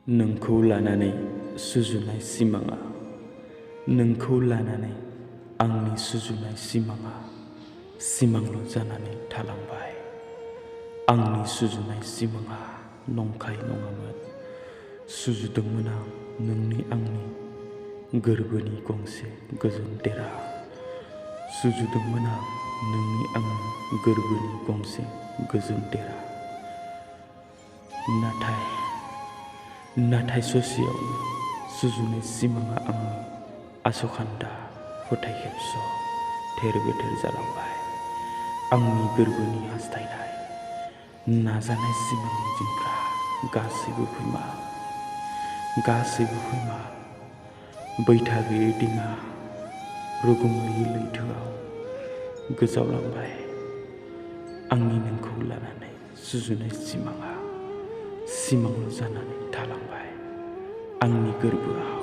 नोंखौ लानानै सुजुनाय सिमाङा, नोंखौ लानानै आंनि सुजुनाय सिमाङा सिमांल' जानानै थालांबाय। आंनि सुजुनाय सिमाङा नंखाय नङामोन। सुजुदोंमोन आं नोंनि आंनि गोरबोनि गंसे गोजोन देरा। सुजुदोंमोन आं नोंनि आंनि गोरबोनि गंसे गोजोन देरा। नाथाय ससेयावनो सुजुनाय सिमाङा आंनि आसखान्दा फोथायखेबस' थेर बेथेर जालांबाय। आंनि गोरबोनि हास्थायनाय नाजानाय सिमांनि जिंफ्रा गासैबो फैमाल बैथा गैयै दिङा रुगुं गैयै लैथोआव गोजावलांबाय। आंनि नोंखौ लानानै सुजुनाय सिमाङा सिमांल' जानानै थालांबाय आंनि गोरबोआव।